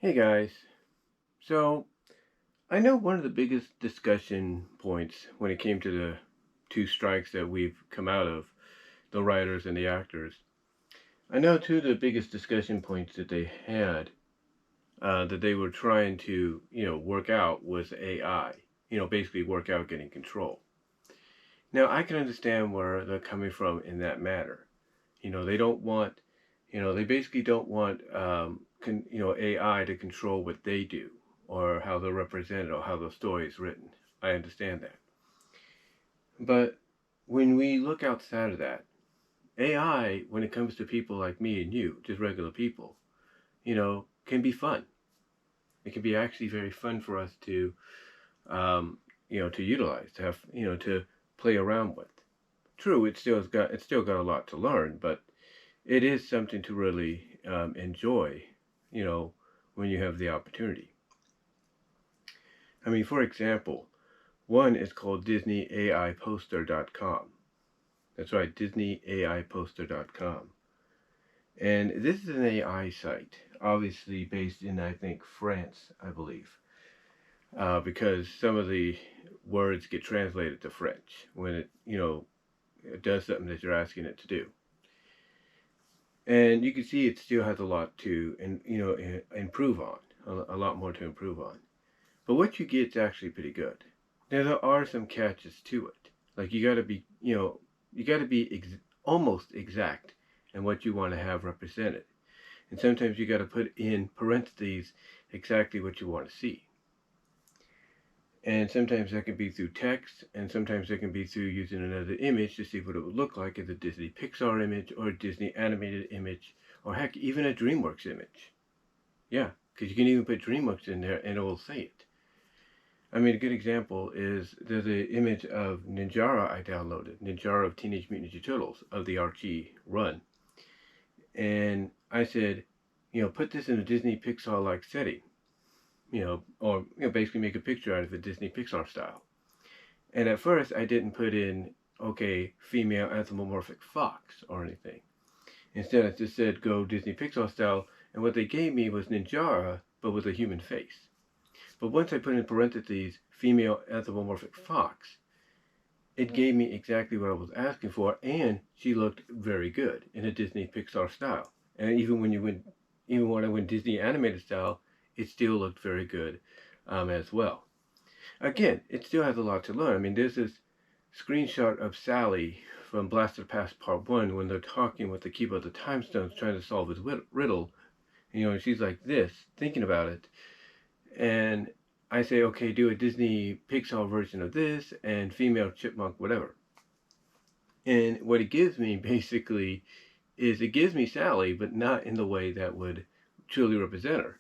Hey guys. So, I know one of the biggest discussion points when it came to the two strikes that we've come out of, the writers and the actors, I know two of the biggest discussion points that they had, that they were trying to, work out was AI. Basically work out getting control. Now, I can understand where they're coming from in that matter. They don't want, they basically don't want, AI to control what they do or how they're represented or how the story is written. I understand that. But when we look outside of that, AI, when it comes to people like me and you, just regular people, can be fun. It can be actually very fun for us to, to utilize, to have, to play around with. True, it's still got a lot to learn, but it is something to really enjoy, you know, when you have the opportunity. I mean, for example, one is called DisneyAIPoster.com. That's right, DisneyAIPoster.com. And this is an AI site, obviously based in, I think, France, I believe, because some of the words get translated to French when it does something that you're asking it to do. And you can see it still has a lot to, improve on, a lot more to improve on. But what you get is actually pretty good. Now there are some catches to it. Like you got to be almost exact in what you want to have represented. And sometimes you got to put in parentheses exactly what you want to see. And sometimes that can be through text, and sometimes that can be through using another image to see what it would look like as a Disney Pixar image or a Disney animated image, or heck, even a DreamWorks image. Yeah, because you can even put DreamWorks in there and it will say it. I mean, a good example is there's an image of Ninjara I downloaded, Ninjara of Teenage Mutant Ninja Turtles of the Archie run. And I said, put this in a Disney Pixar like setting, or basically make a picture out of it Disney Pixar style. And at first, I didn't put in, okay, female anthropomorphic fox or anything. Instead, I just said go Disney Pixar style, and what they gave me was Ninjara, but with a human face. But once I put in parentheses female anthropomorphic fox, it gave me exactly what I was asking for, and she looked very good in a Disney Pixar style. And even when I went Disney animated style, it still looked very good as well. Again, it still has a lot to learn. I mean, there's this screenshot of Sally from Blaster Pass Part 1 when they're talking with the Keeper of the Time Stones trying to solve his riddle. And she's like this, thinking about it. And I say, okay, do a Disney Pixar version of this and female chipmunk, whatever. And what it gives me basically is it gives me Sally, but not in the way that would truly represent her.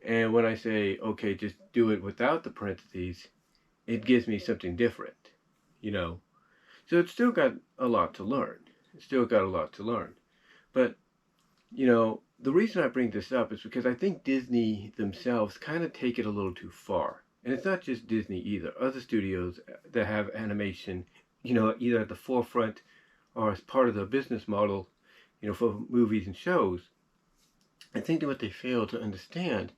And when I say, okay, just do it without the parentheses, it gives me something different, you know. So it's still got a lot to learn. It's still got a lot to learn. But, the reason I bring this up is because I think Disney themselves kind of take it a little too far. And it's not just Disney either. Other studios that have animation, either at the forefront or as part of their business model, for movies and shows, I think that what they fail to understand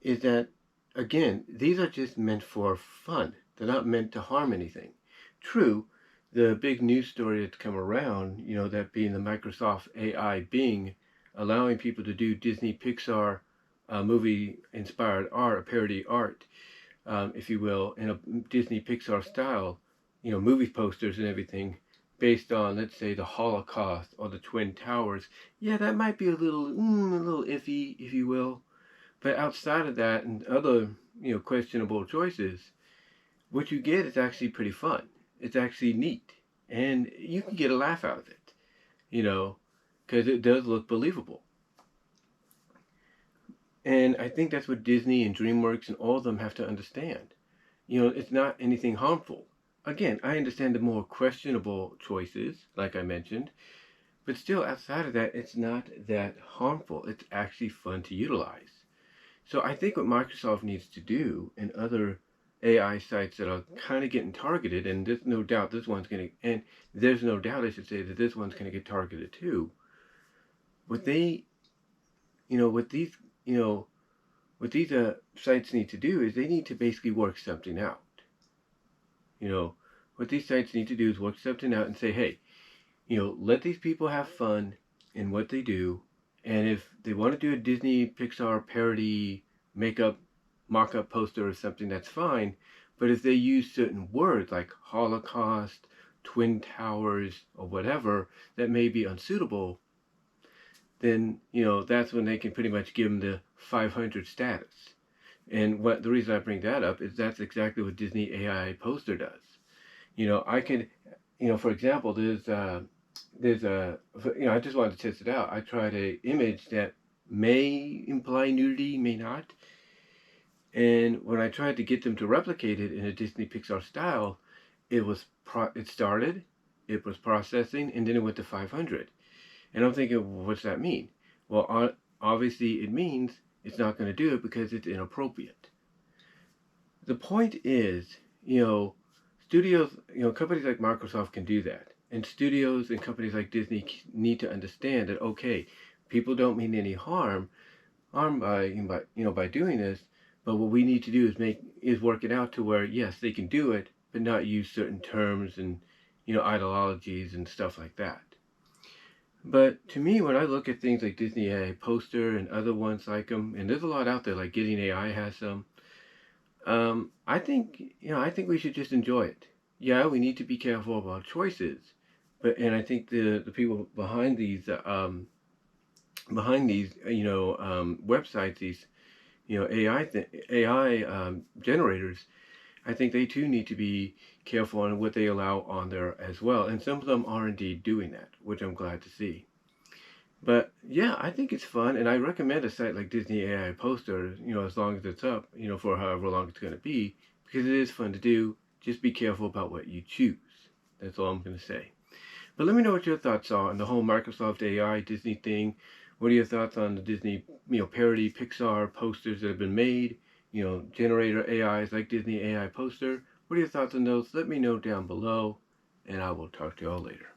is that, again, these are just meant for fun. They're not meant to harm anything. True, the big news story that's come around, that being the Microsoft AI Bing, allowing people to do Disney Pixar movie inspired art, or parody art, if you will, in a Disney Pixar style, movie posters and everything based on, let's say, the Holocaust or the Twin Towers. Yeah, that might be a little iffy, if you will. But outside of that and other, questionable choices, what you get is actually pretty fun. It's actually neat. And you can get a laugh out of it, you know, because it does look believable. And I think that's what Disney and DreamWorks and all of them have to understand. It's not anything harmful. Again, I understand the more questionable choices, like I mentioned, but still outside of that, it's not that harmful. It's actually fun to utilize. So I think what Microsoft needs to do and other AI sites that are kind of getting targeted, and there's no doubt this one's going to, and there's no doubt I should say that this one's going to get targeted too. What they, what these, what these sites need to do is they need to basically work something out. You know, what these sites need to do is work something out and say, hey, let these people have fun in what they do. And if they want to do a Disney Pixar parody makeup mock-up poster or something, that's fine. But if they use certain words like Holocaust, Twin Towers, or whatever that may be unsuitable, then that's when they can pretty much give them the 500 status. And the reason I bring that up is that's exactly what Disney AI poster does. I can, for example, I just wanted to test it out. I tried an image that may imply nudity, may not. And when I tried to get them to replicate it in a Disney Pixar style, it started, it was processing, and then it went to 500. And I'm thinking, what's that mean? Well, obviously it means it's not going to do it because it's inappropriate. The point is, studios, companies like Microsoft can do that. And studios and companies like Disney need to understand that, okay, people don't mean any harm by doing this, but what we need to do is work it out to where, yes, they can do it, but not use certain terms and, ideologies and stuff like that. But to me, when I look at things like Disney AI Poster and other ones like them, and there's a lot out there, like Getting AI has some, I think we should just enjoy it. Yeah, we need to be careful about choices, and I think the people behind these websites, these AI generators, I think they too need to be careful on what they allow on there as well. And some of them are indeed doing that, which I'm glad to see. But yeah, I think it's fun, and I recommend a site like Disney AI Poster, as long as it's up, for however long it's going to be, because it is fun to do. Just be careful about what you choose. That's all I'm going to say. But let me know what your thoughts are on the whole Microsoft AI Disney thing. What are your thoughts on the Disney, parody Pixar posters that have been made? Generator AIs like Disney AI Poster. What are your thoughts on those? Let me know down below, and I will talk to y'all later.